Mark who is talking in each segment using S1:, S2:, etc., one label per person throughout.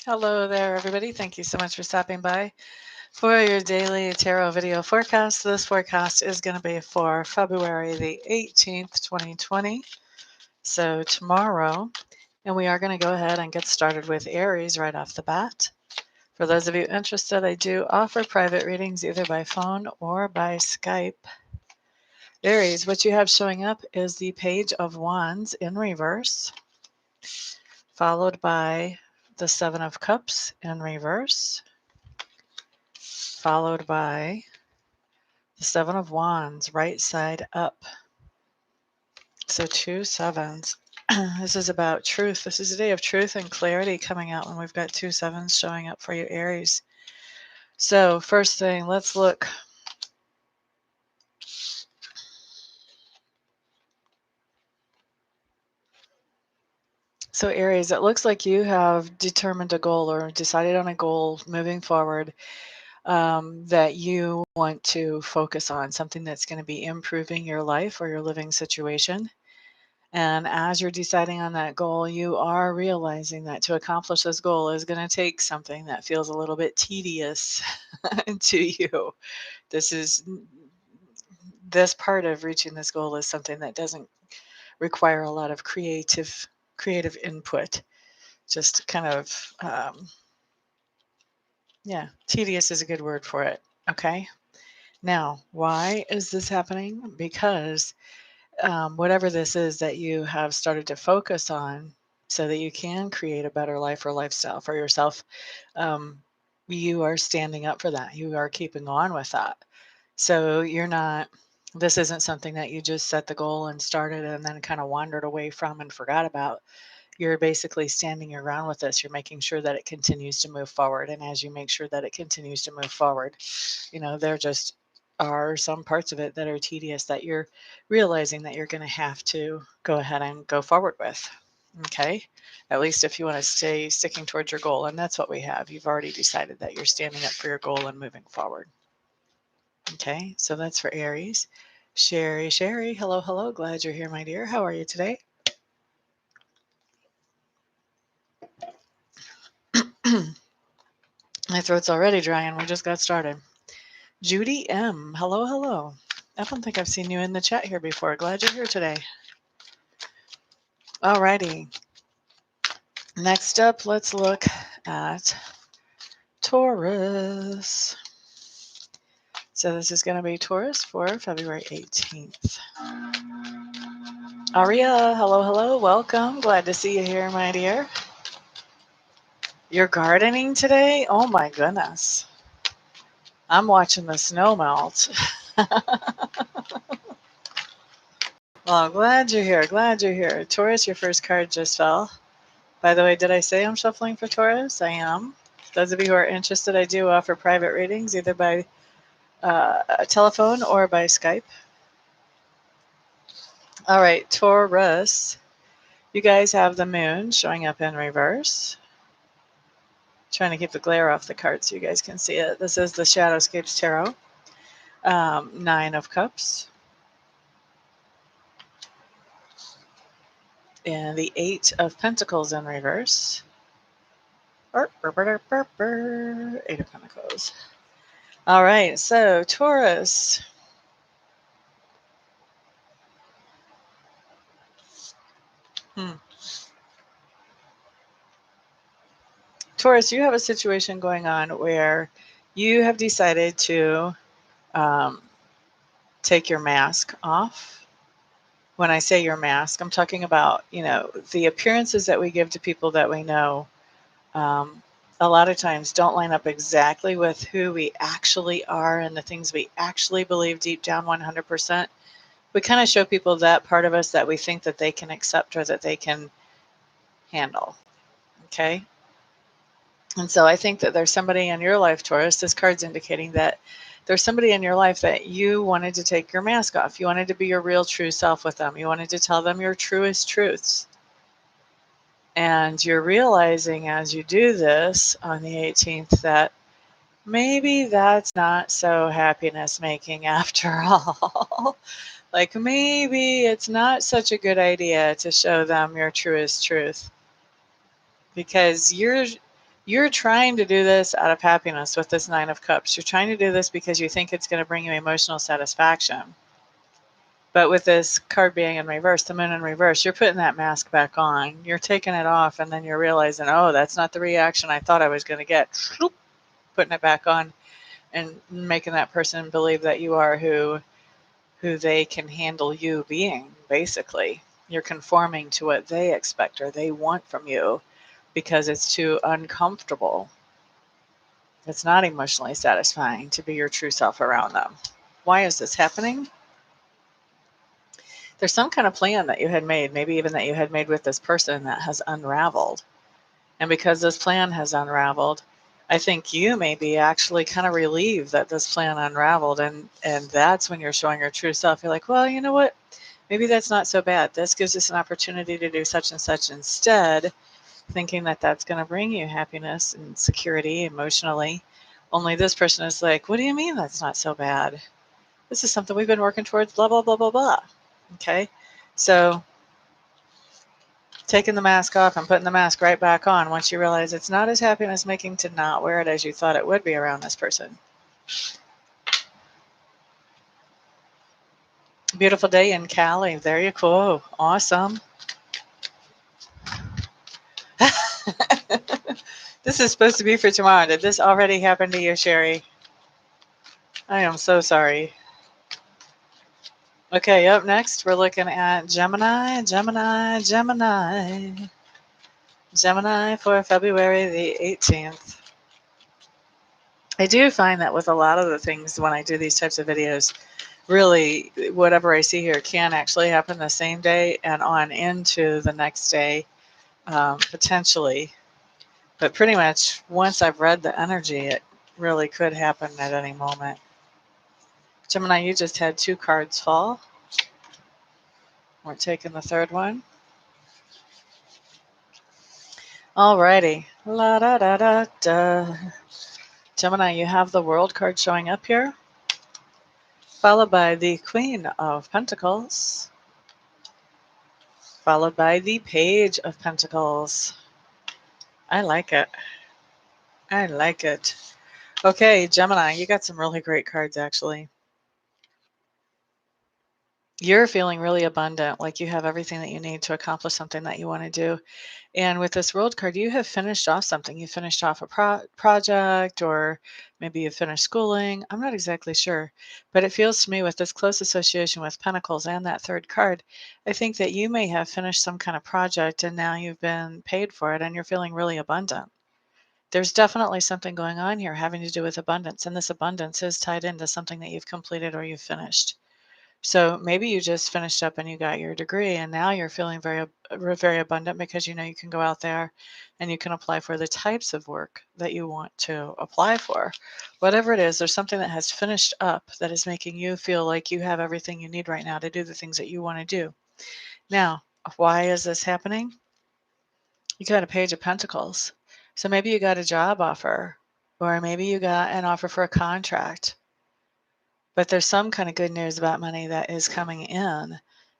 S1: Hello there, everybody. Thank you so much for stopping by for your daily tarot video forecast. This forecast is going to be for February the 18th, 2020. So tomorrow, and we are going to go ahead and get started with Aries right off the bat. For those of you interested, I do offer private readings either by phone or by Skype. Aries, what you have showing up is the Page of Wands in reverse, followed by the Seven of Cups in reverse, followed by the Seven of Wands, right side up. So 2 sevens. This is about truth. This is a day of truth and clarity coming out when we've got 2 sevens showing up for you, Aries. So first thing, let's look. So Aries, it looks like you have determined a goal or decided on a goal moving forward that you want to focus on, something that's going to be improving your life or your living situation. And as you're deciding on that goal, you are realizing that to accomplish this goal is going to take something that feels a little bit tedious to you. This part of reaching this goal is something that doesn't require a lot of creative input. Just kind of, tedious is a good word for it. Okay. Now, why is this happening? Because whatever this is that you have started to focus on so that you can create a better life or lifestyle for yourself, you are standing up for that. You are keeping on with that. So this isn't something that you just set the goal and started and then kind of wandered away from and forgot about. You're basically standing your ground with this. You're making sure that it continues to move forward. And as you make sure that it continues to move forward, there just are some parts of it that are tedious that you're realizing that you're going to have to go ahead and go forward with. Okay. At least if you want to stay sticking towards your goal. And that's what we have. You've already decided that you're standing up for your goal and moving forward. Okay. So that's for Aries. Sherry, hello, hello. Glad you're here, my dear. How are you today? My throat's already dry and we just got started. Judy M. Hello, hello. I don't think I've seen you in the chat here before. Glad you're here today. Alrighty. Next up, let's look at Taurus. So this is going to be Taurus for February 18th. Aria, hello, hello. Welcome. Glad to see you here, my dear. You're gardening today? Oh my goodness. I'm watching the snow melt. Well, glad you're here. Glad you're here. Taurus, your first card just fell. By the way, did I say I'm shuffling for Taurus? I am. Those of you who are interested, I do offer private readings either by telephone or by Skype. All right, Taurus. You guys have the moon showing up in reverse. Trying to keep the glare off the card so you guys can see it. This is the Shadowscapes Tarot. 9 of Cups. And the 8 of Pentacles in reverse. 8 of Pentacles. All right, so Taurus. Taurus, you have a situation going on where you have decided to take your mask off. When I say your mask, I'm talking about, the appearances that we give to people that we know a lot of times don't line up exactly with who we actually are and the things we actually believe deep down 100%. We kind of show people that part of us that we think that they can accept or that they can handle. Okay? And so I think that there's somebody in your life, Taurus, this card's indicating that there's somebody in your life that you wanted to take your mask off. You wanted to be your real true self with them. You wanted to tell them your truest truths. And you're realizing as you do this on the 18th that maybe that's not so happiness making after all. Like maybe it's not such a good idea to show them your truest truth. Because You're trying to do this out of happiness with this Nine of Cups. You're trying to do this because you think it's going to bring you emotional satisfaction. But with this card being in reverse, the moon in reverse, you're putting that mask back on. You're taking it off, and then you're realizing, oh, that's not the reaction I thought I was going to get. Putting it back on and making that person believe that you are who they can handle you being, basically. You're conforming to what they expect or they want from you because it's too uncomfortable. It's not emotionally satisfying to be your true self around them. Why is this happening? There's some kind of plan that you had made, maybe even that you had made with this person that has unraveled. And because this plan has unraveled, I think you may be actually kind of relieved that this plan unraveled. And that's when you're showing your true self. You're like, well, you know what? Maybe that's not so bad. This gives us an opportunity to do such and such instead, thinking that that's going to bring you happiness and security emotionally. Only this person is like, what do you mean that's not so bad? This is something we've been working towards, blah, blah, blah, blah, blah. Okay. So taking the mask off and putting the mask right back on once you realize it's not as happiness making to not wear it as you thought it would be around this person. Beautiful day in Cali. There you go. Awesome. This is supposed to be for tomorrow. Did this already happen to you, Sherry? I am so sorry. Okay, up next, we're looking at Gemini, Gemini, Gemini. Gemini for February the 18th. I do find that with a lot of the things when I do these types of videos, really whatever I see here can actually happen the same day and on into the next day, potentially. But pretty much once I've read the energy, it really could happen at any moment. Gemini, you just had 2 cards fall. We're taking the third one. Alrighty. La da da da da. Gemini, you have the World card showing up here, followed by the Queen of Pentacles, followed by the Page of Pentacles. I like it. I like it. Okay, Gemini, you got some really great cards, actually. You're feeling really abundant, like you have everything that you need to accomplish something that you want to do. And with this World card, you have finished off something. You finished off a project, or maybe you finished schooling. I'm not exactly sure. But it feels to me with this close association with Pentacles and that third card, I think that you may have finished some kind of project and now you've been paid for it and you're feeling really abundant. There's definitely something going on here having to do with abundance. And this abundance is tied into something that you've completed or you've finished. So maybe you just finished up and you got your degree and now you're feeling very abundant because you know you can go out there and you can apply for the types of work that you want to apply for. Whatever it is, there's something that has finished up that is making you feel like you have everything you need right now to do the things that you want to do. Now, why is this happening? You got a Page of Pentacles. So maybe you got a job offer, or maybe you got an offer for a contract. But there's some kind of good news about money that is coming in.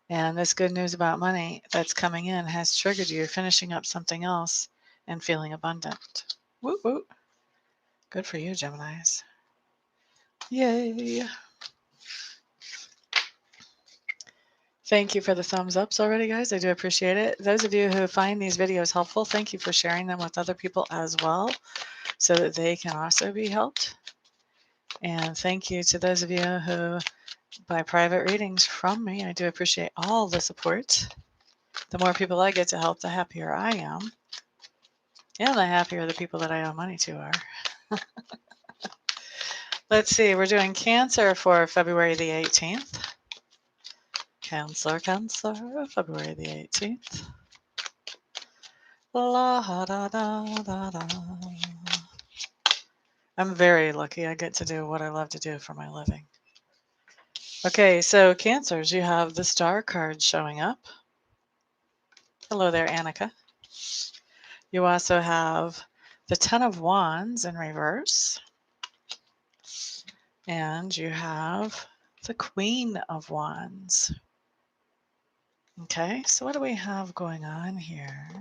S1: And this good news about money that's coming in has triggered you finishing up something else and feeling abundant. Woo woo. Good for you, Geminis. Yay. Thank you for the thumbs ups already, guys. I do appreciate it. Those of you who find these videos helpful, thank you for sharing them with other people as well so that they can also be helped. And thank you to those of you who buy private readings from me. I do appreciate all the support. The more people I get to help, the happier I am. And the happier the people that I owe money to are. Let's see, we're doing Cancer for February the 18th. Cancer, February the 18th. La da da da da. I'm very lucky I get to do what I love to do for my living. Okay, so Cancers, you have the Star card showing up. Hello there, Annika. You also have the Ten of Wands in reverse. And you have the Queen of Wands. Okay, so what do we have going on here?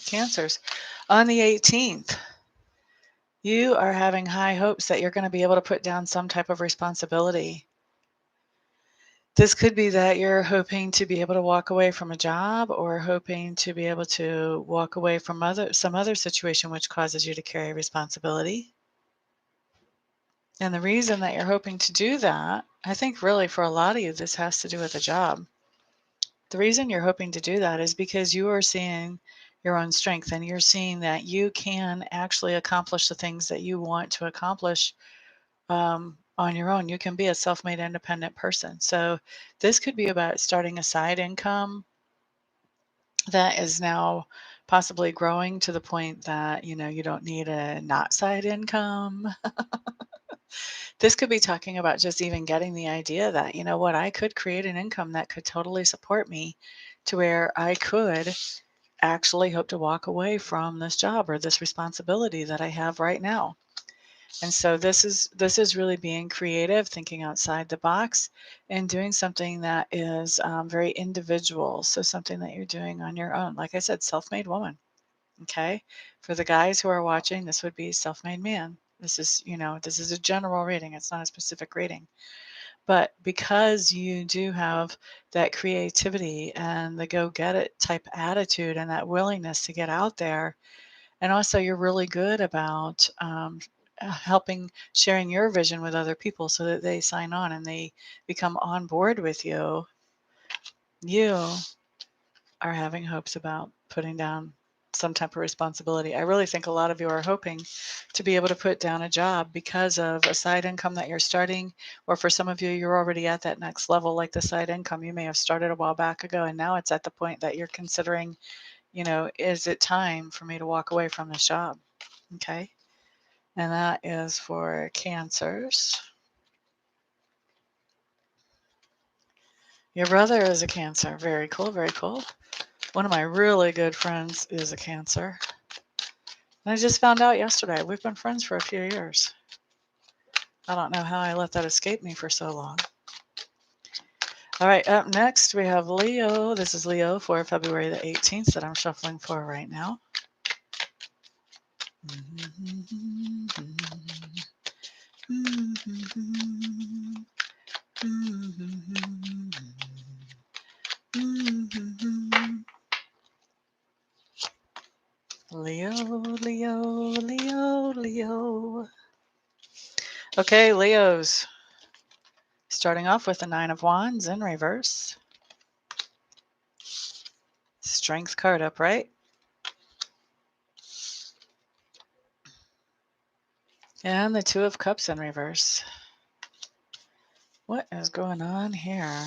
S1: Cancers. On the 18th, you are having high hopes that you're going to be able to put down some type of responsibility. This could be that you're hoping to be able to walk away from a job, or hoping to be able to walk away from some other situation which causes you to carry responsibility. And the reason that you're hoping to do that, I think really for a lot of you, this has to do with a job. The reason you're hoping to do that is because you are seeing your own strength, and you're seeing that you can actually accomplish the things that you want to accomplish on your own. You can be a self-made independent person. So this could be about starting a side income that is now possibly growing to the point that, you don't need a not side income. This could be talking about just even getting the idea that, you know what, I could create an income that could totally support me to where I could actually hope to walk away from this job or this responsibility that I have right now. And so this is really being creative, thinking outside the box, and doing something that is very individual. So something that you're doing on your own. Like I said, self-made woman. Okay. For the guys who are watching, this would be self-made man. This is a general reading. It's not a specific reading. But because you do have that creativity and the go get it type attitude and that willingness to get out there, and also you're really good about helping sharing your vision with other people so that they sign on and they become on board with you, you are having hopes about putting down some type of responsibility. I really think a lot of you are hoping to be able to put down a job because of a side income that you're starting, or for some of you, you're already at that next level, like the side income you may have started a while back ago, and now it's at the point that you're considering, is it time for me to walk away from this job? Okay. And that is for Cancers. Your brother is a Cancer. Very cool, very cool. One of my really good friends is a Cancer. And I just found out yesterday. We've been friends for a few years. I don't know how I let that escape me for so long. All right, up next we have Leo. This is Leo for February the 18th that I'm shuffling for right now. Leo, Leo, Leo, Leo. Okay, Leos. Starting off with the Nine of Wands in reverse. Strength card upright. And the Two of Cups in reverse. What is going on here?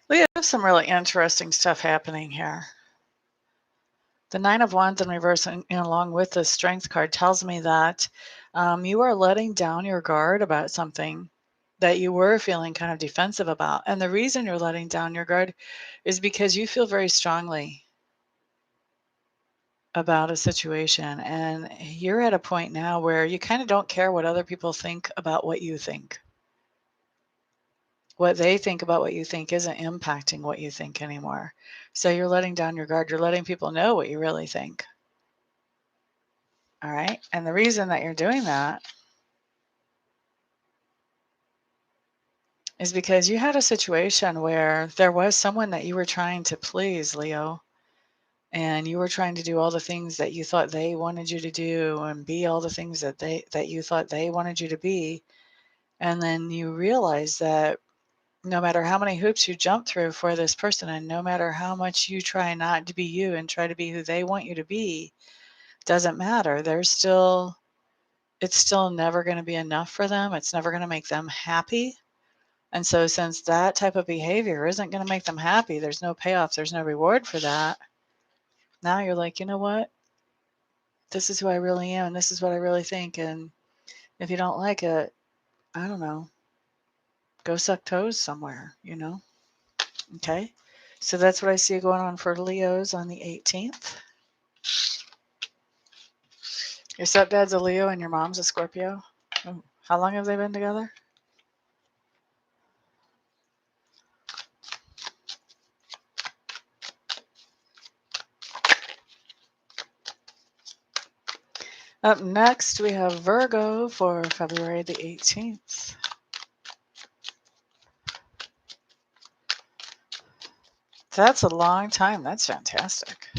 S1: We have some really interesting stuff happening here. The Nine of Wands in reverse, and along with the Strength card, tells me that you are letting down your guard about something that you were feeling kind of defensive about. And the reason you're letting down your guard is because you feel very strongly about a situation. And you're at a point now where you kind of don't care what other people think about what you think. What they think about what you think isn't impacting what you think anymore. So you're letting down your guard. You're letting people know what you really think. All right. And the reason that you're doing that is because you had a situation where there was someone that you were trying to please, Leo, and you were trying to do all the things that you thought they wanted you to do and be all the things that you thought they wanted you to be. And then you realize that no matter how many hoops you jump through for this person, and no matter how much you try not to be you and try to be who they want you to be, doesn't matter. It's still never going to be enough for them. It's never going to make them happy. And so since that type of behavior isn't going to make them happy, there's no payoff, there's no reward for that. Now you're like, you know what? This is who I really am, and this is what I really think. And if you don't like it, I don't know, go suck toes somewhere, Okay. So that's what I see going on for Leos on the 18th. Your stepdad's a Leo and your mom's a Scorpio. Oh, how long have they been together? Up next, we have Virgo for February the 18th. That's a long time. That's fantastic.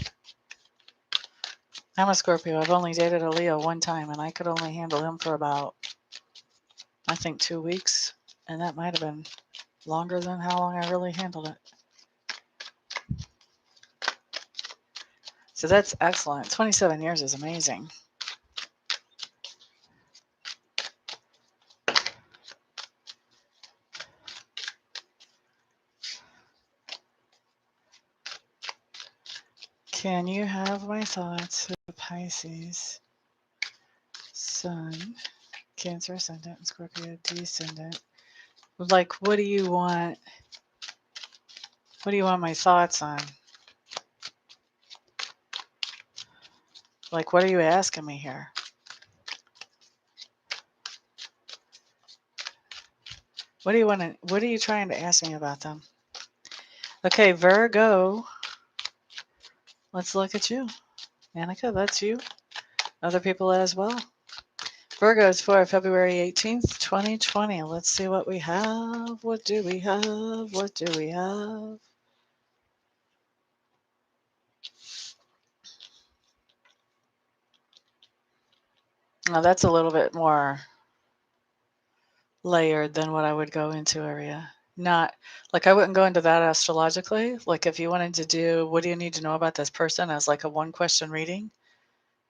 S1: I'm a Scorpio. I've only dated a Leo one time, and I could only handle him for about, I think, 2 weeks. And that might have been longer than how long I really handled it. So that's excellent. 27 years is amazing. Can you have my thoughts of Pisces, Sun, Cancer ascendant, and Scorpio descendant? Like, what do you want? What do you want my thoughts on? Like, what are you asking me here? What are you trying to ask me about them? Okay, Virgo. Let's look at you. Annika, that's you. Other people as well. Virgo is for February 18th, 2020. Let's see what we have. What do we have? What do we have? Now that's a little bit more layered than what I would go into, Area. Not like I wouldn't go into that astrologically. Like if you wanted to do what do you need to know about this person as like a one question reading,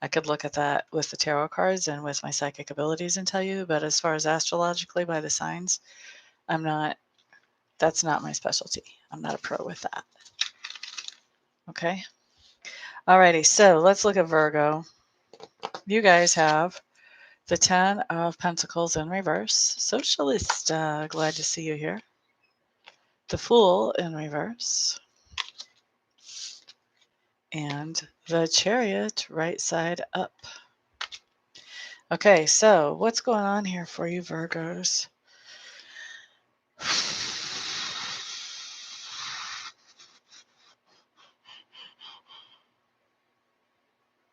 S1: I could look at that with the tarot cards and with my psychic abilities and tell you. But as far as astrologically by the signs, that's not my specialty. I'm not a pro with that. Okay. Alrighty, so let's look at Virgo. You guys have the 10 of Pentacles in reverse. Socialist, glad to see you here. The Fool in reverse. And the Chariot right side up. Okay, so what's going on here for you, Virgos?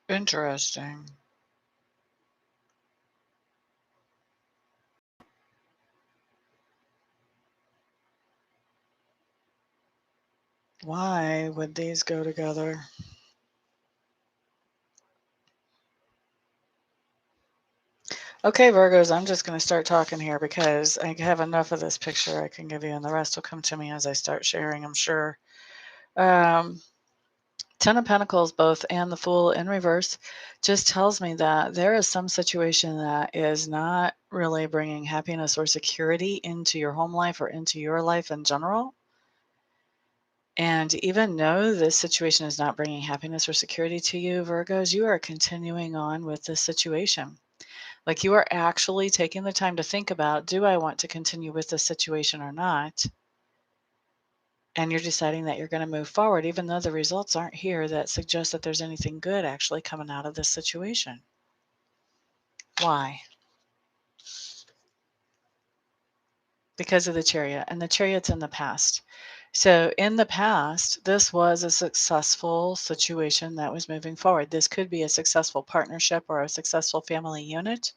S1: Interesting. Why would these go together? Okay, Virgos, I'm just going to start talking here because I have enough of this picture I can give you, and the rest will come to me as I start sharing, I'm sure. 10 of Pentacles both and the Fool in reverse just tells me that there is some situation that is not really bringing happiness or security into your home life or into your life in general. And even though this situation is not bringing happiness or security to you, Virgos, you are continuing on with this situation. Like you are actually taking the time to think about, do I want to continue with this situation or not? And you're deciding that you're going to move forward, even though the results aren't here that suggest that there's anything good actually coming out of this situation. Why? Because of the Chariot, and the Chariot's in the past. So in the past, this was a successful situation that was moving forward. This could be a successful partnership or a successful family unit.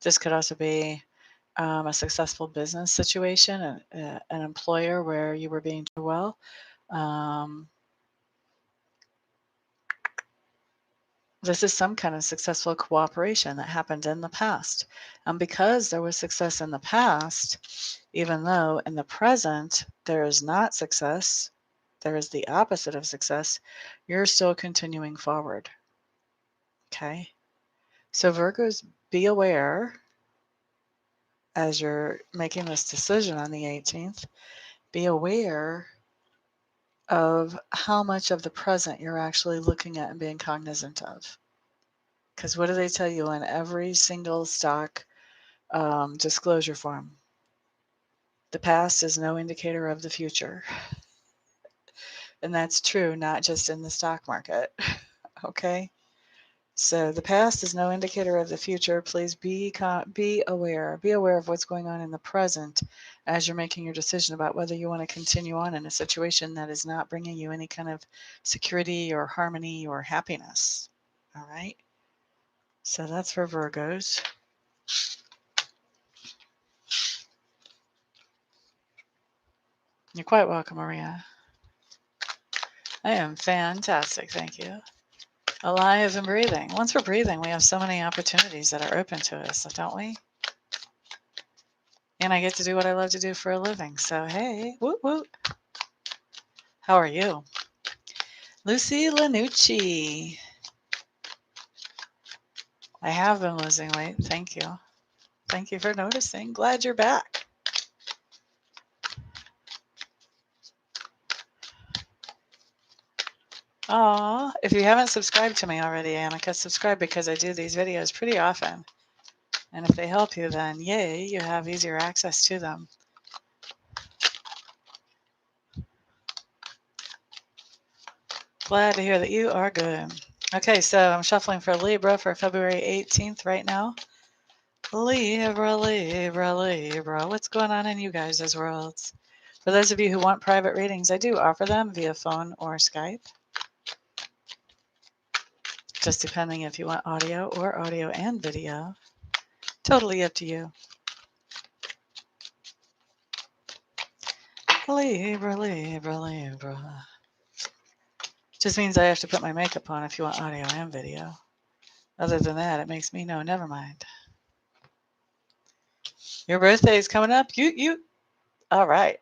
S1: This could also be a successful business situation, an employer where you were being treated well. This is some kind of successful cooperation that happened in the past. And because there was success in the past, even though in the present there is not success, there is the opposite of success, you're still continuing forward. Okay? So, Virgos, be aware as you're making this decision on the 18th, be aware of how much of the present you're actually looking at and being cognizant of. Because what do they tell you in every single stock disclosure form? The past is no indicator of the future. And that's true, not just in the stock market. Okay? So the past is no indicator of the future. Please be aware. Be aware of what's going on in the present as you're making your decision about whether you want to continue on in a situation that is not bringing you any kind of security or harmony or happiness. All right. So that's for Virgos. You're quite welcome, Maria. I am fantastic. Thank you. Alive and breathing. Once we're breathing, we have so many opportunities that are open to us, don't we? And I get to do what I love to do for a living. So, hey, woot woot. How are you? Lucy Lanucci. I have been losing weight. Thank you. Thank you for noticing. Glad you're back. Aw, if you haven't subscribed to me already, Annika, subscribe because I do these videos pretty often. And if they help you, then yay, you have easier access to them. Glad to hear that you are good. Okay, so I'm shuffling for Libra for February 18th right now. Libra, Libra, Libra. What's going on in you guys' worlds? For those of you who want private readings, I do offer them via phone or Skype. Just depending if you want audio or audio and video. Totally up to you. Libra, Libra, Libra. Just means I have to put my makeup on if you want audio and video. Other than that, it makes me know, never mind. Your birthday is coming up? You. All right.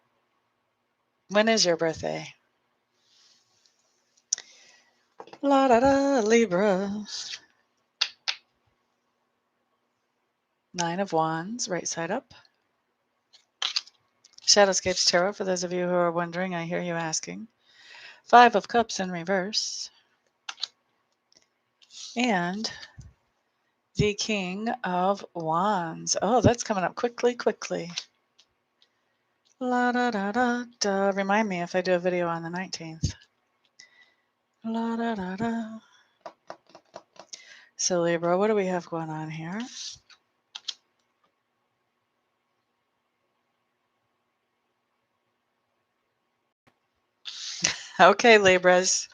S1: When is your birthday? La da da, Libra. 9 of Wands, right side up. Shadowscapes Tarot, for those of you who are wondering, I hear you asking. 5 of Cups in reverse. And the King of Wands. Oh, that's coming up quickly, quickly. La da da da da. Remind me if I do a video on the 19th. La da da da. So Libra, what do we have going on here? Okay, Libras.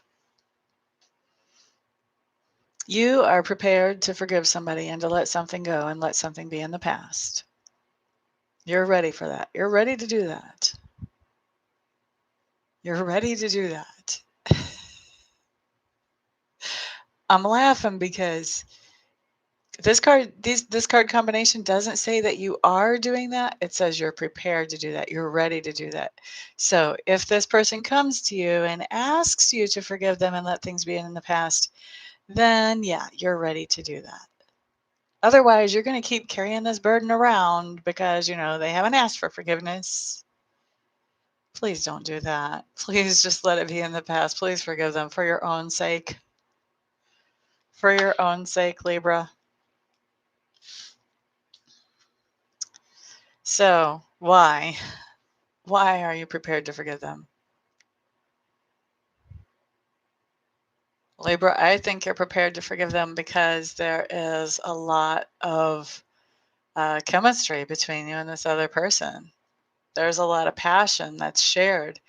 S1: You are prepared to forgive somebody and to let something go and let something be in the past. You're ready for that. You're ready to do that. You're ready to do that. I'm laughing because this card combination doesn't say that you are doing that. It says you're prepared to do that. You're ready to do that. So if this person comes to you and asks you to forgive them and let things be in the past, then yeah, you're ready to do that. Otherwise, you're going to keep carrying this burden around because, they haven't asked for forgiveness. Please don't do that. Please just let it be in the past. Please forgive them for your own sake. For your own sake, Libra. So, why? Why are you prepared to forgive them? Libra, I think you're prepared to forgive them because there is a lot of chemistry between you and this other person. There's a lot of passion that's shared.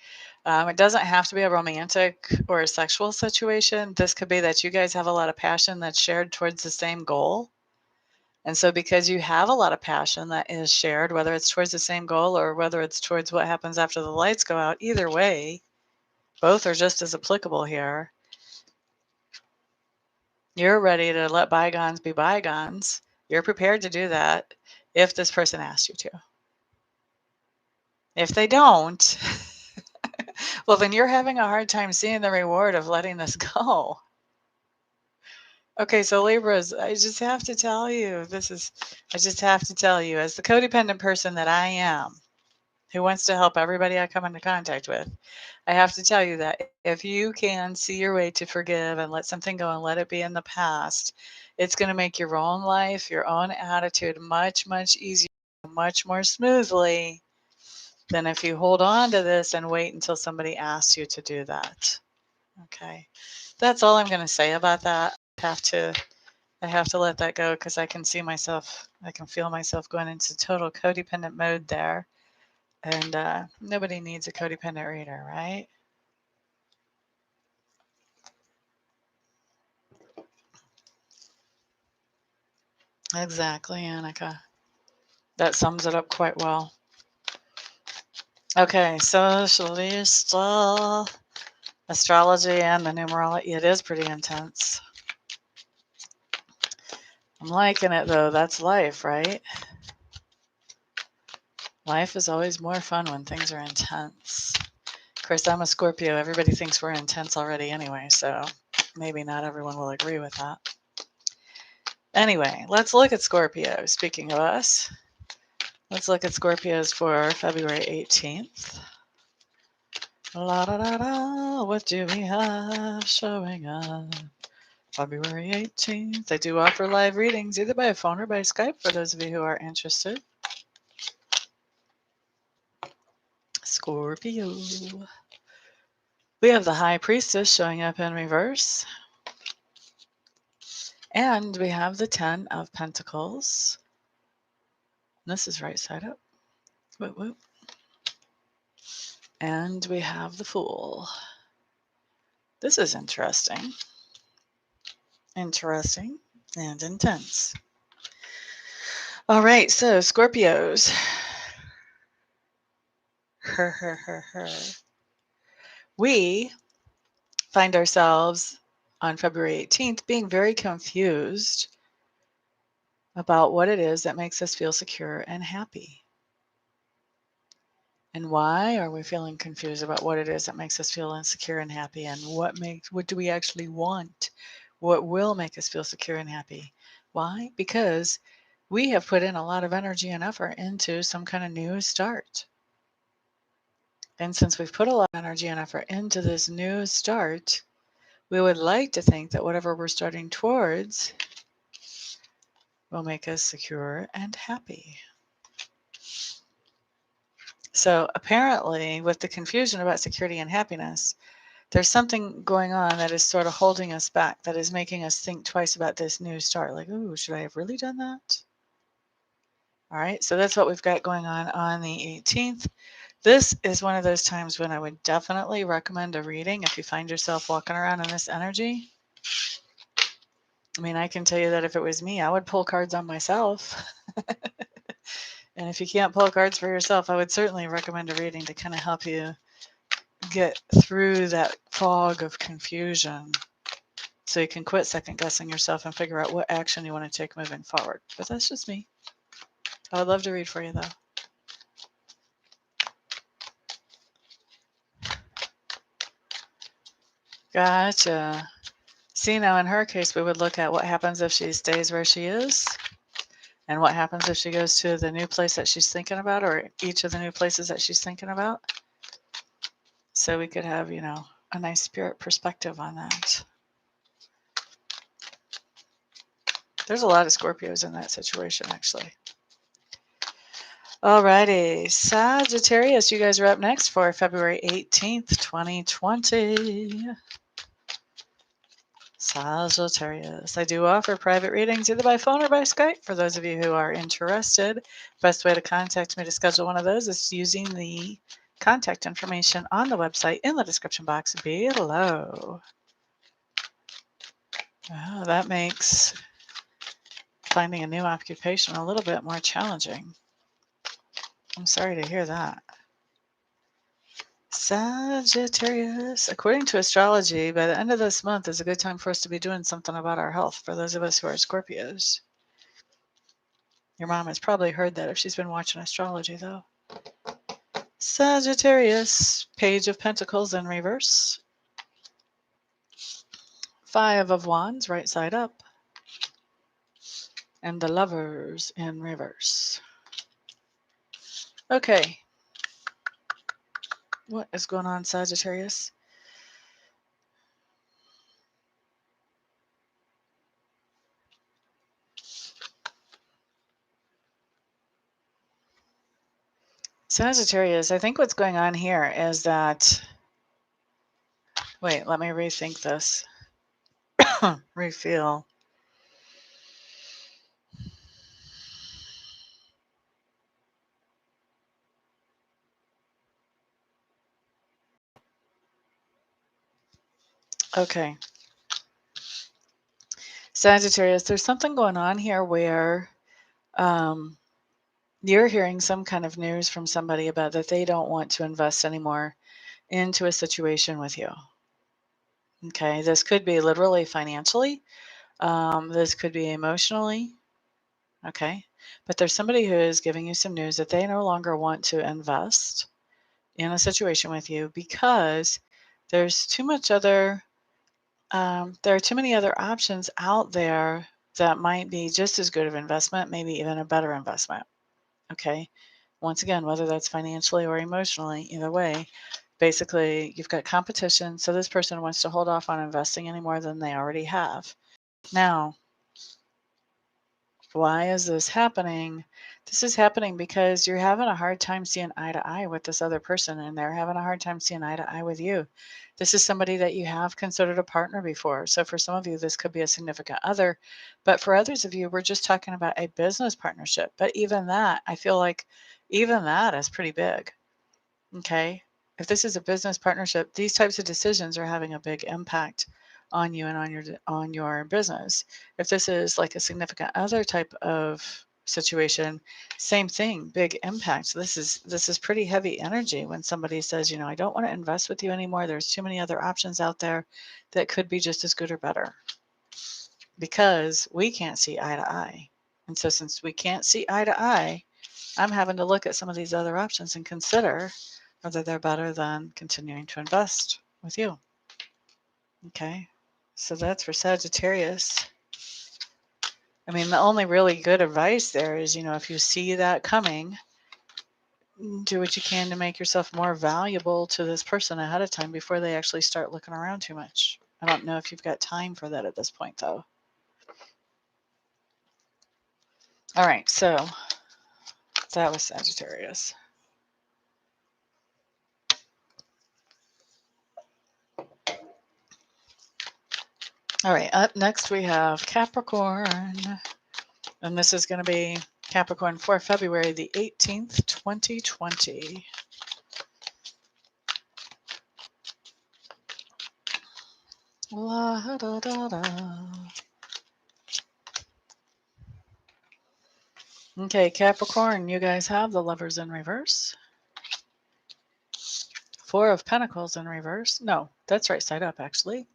S1: It doesn't have to be a romantic or a sexual situation. This could be that you guys have a lot of passion that's shared towards the same goal. And so because you have a lot of passion that is shared, whether it's towards the same goal or whether it's towards what happens after the lights go out, either way, both are just as applicable here. You're ready to let bygones be bygones. You're prepared to do that if this person asks you to. If they don't, well, then you're having a hard time seeing the reward of letting this go. Okay, so Libras, I just have to tell you, as the codependent person that I am, who wants to help everybody I come into contact with, I have to tell you that if you can see your way to forgive and let something go and let it be in the past, it's going to make your own life, your own attitude much, much easier, much more smoothly than if you hold on to this and wait until somebody asks you to do that. Okay, that's all I'm going to say about that. I have to I have to let that go because I can see myself, I can feel myself going into total codependent mode there. And nobody needs a codependent reader, right? Exactly, Annika. That sums it up quite well. Okay, socialist astrology and the numerology. It is pretty intense. I'm liking it though. That's life, right? Life is always more fun when things are intense. Of course, I'm a Scorpio. Everybody thinks we're intense already anyway, so maybe not everyone will agree with that. Anyway, let's look at Scorpio. Speaking of us, let's look at Scorpios for February 18th. La da da da, what do we have showing up? February 18th. I do offer live readings either by phone or by Skype for those of you who are interested. Scorpio. We have the High Priestess showing up in reverse. And we have the 10 of Pentacles. This is right side up. Whoop, whoop. And we have the Fool. This is interesting. Interesting and intense. All right, so Scorpios. We find ourselves on February 18th being very confused about what it is that makes us feel secure and happy. And why are we feeling confused about what it is that makes us feel insecure and happy, and what do we actually want? What will make us feel secure and happy? Why? Because we have put in a lot of energy and effort into some kind of new start. And since we've put a lot of energy and effort into this new start, we would like to think that whatever we're starting towards will make us secure and happy. So apparently, with the confusion about security and happiness, there's something going on that is sort of holding us back, that is making us think twice about this new start. Like, ooh, should I have really done that? All right, so that's what we've got going on the 18th. This is one of those times when I would definitely recommend a reading if you find yourself walking around in this energy. I mean, I can tell you that if it was me, I would pull cards on myself. And if you can't pull cards for yourself, I would certainly recommend a reading to kind of help you get through that fog of confusion so you can quit second guessing yourself and figure out what action you want to take moving forward. But that's just me. I would love to read for you, though. Gotcha. See, now in her case, we would look at what happens if she stays where she is, and what happens if she goes to the new place that she's thinking about, or each of the new places that she's thinking about. So we could have, a nice spirit perspective on that. There's a lot of Scorpios in that situation, actually. Alrighty, Sagittarius, you guys are up next for February 18th, 2020. Sagittarius. I do offer private readings either by phone or by Skype for those of you who are interested. Best way to contact me to schedule one of those is using the contact information on the website in the description box below. Oh, that makes finding a new occupation a little bit more challenging. I'm sorry to hear that. Sagittarius. According to astrology, by the end of this month is a good time for us to be doing something about our health for those of us who are Scorpios. Your mom has probably heard that if she's been watching astrology, though. Sagittarius. Page of Pentacles in reverse. 5 of Wands, right side up. And the Lovers in reverse. Okay. What is going on, Sagittarius? Sagittarius, I think what's going on here is that... Wait, let me rethink this. Refeel. Okay. Sagittarius, there's something going on here where um, you're hearing some kind of news from somebody about that they don't want to invest anymore into a situation with you. Okay. This could be literally financially. This could be emotionally. Okay. But there's somebody who is giving you some news that they no longer want to invest in a situation with you because there's too much other, there are too many other options out there that might be just as good of investment, maybe even a better investment. Okay. Once again, whether that's financially or emotionally, either way, basically you've got competition. So this person wants to hold off on investing any more than they already have. Now, why is this happening? This is happening because you're having a hard time seeing eye to eye with this other person, and they're having a hard time seeing eye to eye with you. This is somebody that you have considered a partner before. So for some of you, this could be a significant other. But for others of you, we're just talking about a business partnership. But even that, I feel like even that is pretty big. Okay. If this is a business partnership, these types of decisions are having a big impact on you and on your business. If this is like a significant other type of situation, same thing, big impact. So this is pretty heavy energy when somebody says, you know, I don't want to invest with you anymore. There's too many other options out there that could be just as good or better because we can't see eye to eye. And so since we can't see eye to eye, I'm having to look at some of these other options and consider whether they're better than continuing to invest with you. Okay. So that's for Sagittarius. I mean, the only really good advice there is, you know, if you see that coming, do what you can to make yourself more valuable to this person ahead of time before they actually start looking around too much. I don't know if you've got time for that at this point, though. All right. So that was Sagittarius. All right. Up next, we have Capricorn. And this is going to be Capricorn for February the 18th, 2020. La, da, da, da. Okay, Capricorn, you guys have the Lovers in reverse. Four of Pentacles in reverse. No, that's right side up, actually.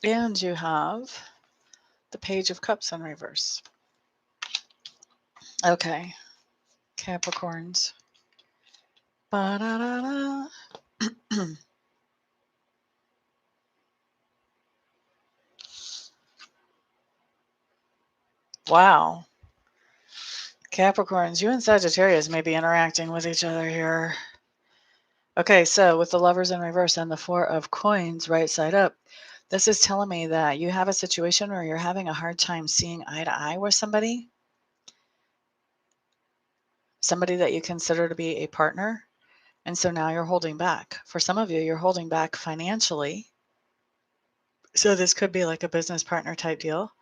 S1: And you have the Page of Cups in reverse. Okay, Capricorns. Ba-da-da-da. Wow. Capricorns, you and Sagittarius may be interacting with each other here. Okay, so with the Lovers in reverse and the Four of Coins right side up, this is telling me that you have a situation where you're having a hard time seeing eye to eye with somebody that you consider to be a partner. And so now you're holding back. For some of you, you're holding back financially. So this could be like a business partner type deal.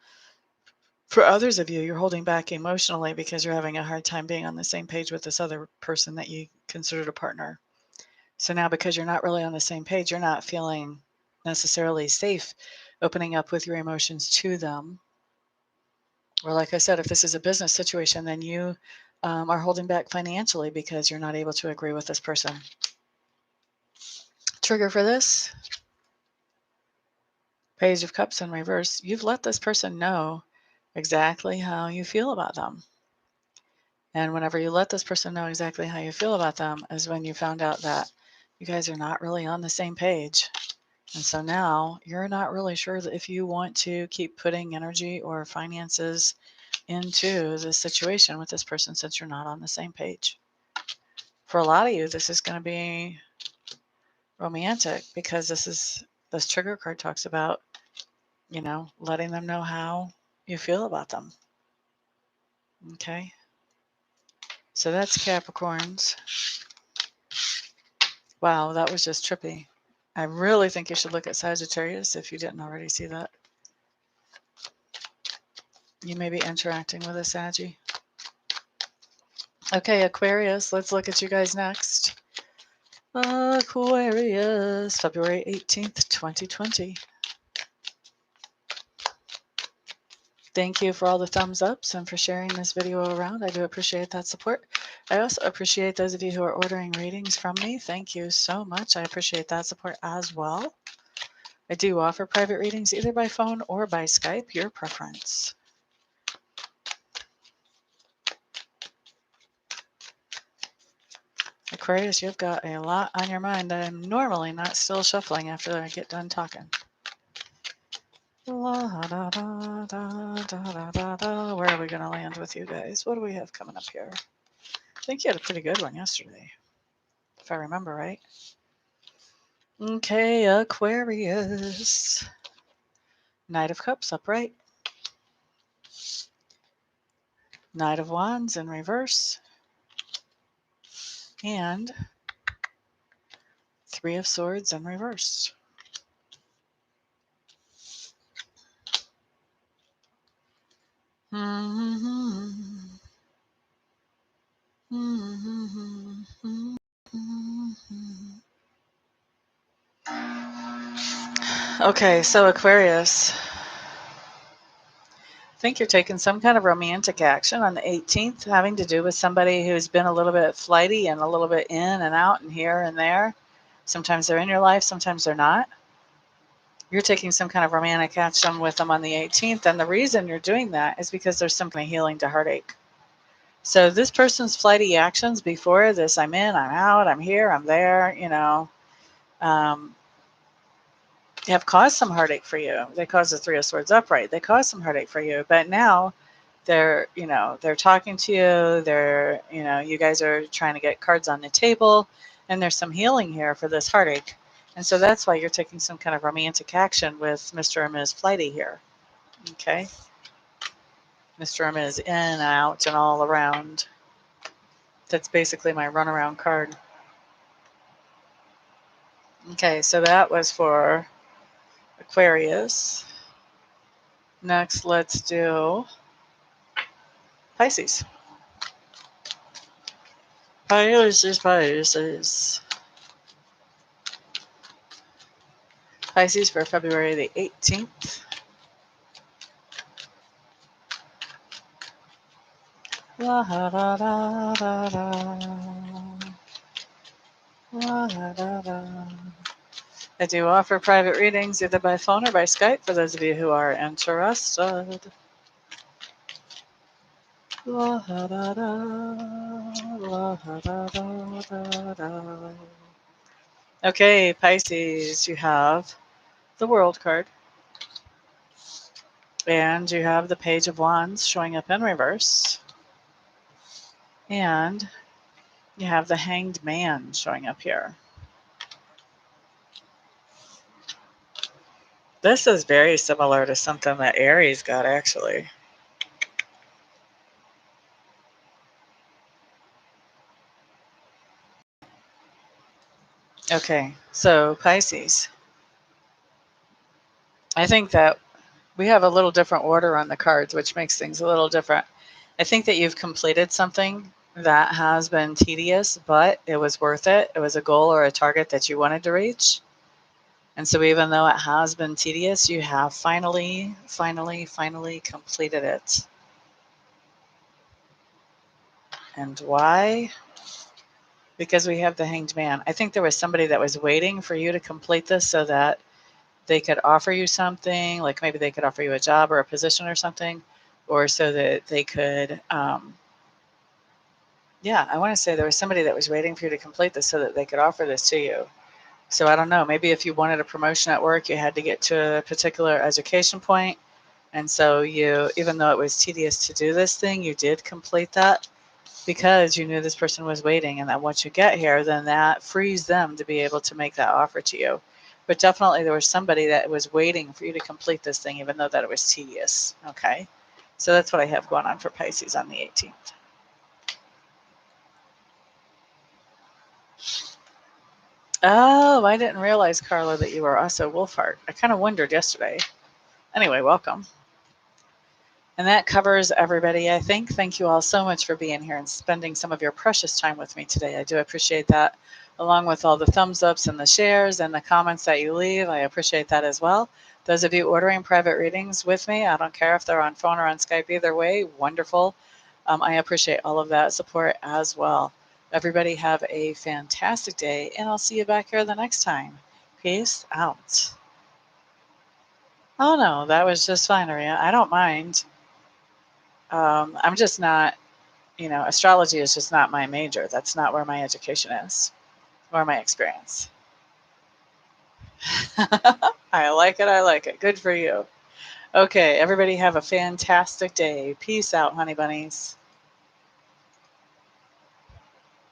S1: For others of you, you're holding back emotionally because you're having a hard time being on the same page with this other person that you considered a partner. So now, because you're not really on the same page, you're not feeling necessarily safe opening up with your emotions to them. Or, like I said, if this is a business situation, then you are holding back financially because you're not able to agree with this person. Trigger for this Page of Cups in reverse. You've let this person know exactly how you feel about them. And whenever you let this person know exactly how you feel about them is when you found out that you guys are not really on the same page. And so now you're not really sure that if you want to keep putting energy or finances into this situation with this person since you're not on the same page. For a lot of you, this is going to be romantic because this trigger card talks about, you know, letting them know how you feel about them. Okay. So that's Capricorns. Wow, that was just trippy. I really think you should look at Sagittarius if you didn't already see that. You may be interacting with a Saggy. Okay, Aquarius, let's look at you guys next. Aquarius, February 18th, 2020. Thank you for all the thumbs ups and for sharing this video around. I do appreciate that support. I also appreciate those of you who are ordering readings from me. Thank you so much. I appreciate that support as well. I do offer private readings either by phone or by Skype, your preference. Aquarius, you've got a lot on your mind that I'm normally not still shuffling after I get done talking. La, da, da, da, da, da, da. Where are we going to land with you guys? What do we have coming up here? I think you had a pretty good one yesterday, if I remember right. Okay, Aquarius. Knight of Cups upright. Knight of Wands in reverse. And Three of Swords in reverse. Okay, so Aquarius, I think you're taking some kind of romantic action on the 18th, having to do with somebody who's been a little bit flighty and a little bit in and out and here and there. Sometimes they're in your life, sometimes they're not. You're taking some kind of romantic action with them on the 18th, and the reason you're doing that is because there's some kind of healing to heartache. So this person's flighty actions before this, I'm in, I'm out, I'm here, I'm there, have caused some heartache for you. They caused the Three of Swords upright. They caused some heartache for you, but now they're talking to you. You guys are trying to get cards on the table, and there's some healing here for this heartache. And so that's why you're taking some kind of romantic action with Mr. and Ms. Flighty here. Okay. Mr. and Ms. in and out and all around. That's basically my runaround card. Okay, so that was for Aquarius. Next, let's do Pisces. Pisces. Pisces for February the 18th. La da da da da da. La da da. I do offer private readings either by phone or by Skype for those of you who are interested. La da da da. La da da da da. Okay, Pisces, you have the World card. And you have the Page of Wands showing up in reverse. And you have the Hanged Man showing up here. This is very similar to something that Aries got, actually. Okay, so Pisces. I think that we have a little different order on the cards, which makes things a little different. I think that you've completed something that has been tedious, but it was worth it. It was a goal or a target that you wanted to reach. And so even though it has been tedious, you have finally completed it. And why? Because we have the Hanged Man. I think there was somebody that was waiting for you to complete this so that they could offer you something, like maybe they could offer you a job or a position or something, or so that they could, I want to say there was somebody that was waiting for you to complete this so that they could offer this to you. So I don't know, maybe if you wanted a promotion at work, you had to get to a particular education point. And so you, even though it was tedious to do this thing, you did complete that because you knew this person was waiting, and that once you get here, then that frees them to be able to make that offer to you. But definitely there was somebody that was waiting for you to complete this thing, even though that it was tedious. Okay. So that's what I have going on for Pisces on the 18th. Oh, I didn't realize, Carla, that you were also Wolfheart. I kind of wondered yesterday. Anyway, welcome. And that covers everybody, I think. Thank you all so much for being here and spending some of your precious time with me today. I do appreciate that. along with all the thumbs ups and the shares and the comments that you leave. I appreciate that as well. Those of you ordering private readings with me, I don't care if they're on phone or on Skype, either way, wonderful. I appreciate all of that support as well. Everybody have a fantastic day, and I'll see you back here the next time. Peace out. Oh no, that was just fine, Maria. I don't mind. I'm just not, astrology is just not my major. That's not where my education is or my experience. I like it. I like it. Good for you. Okay, everybody have a fantastic day. Peace out, honey bunnies.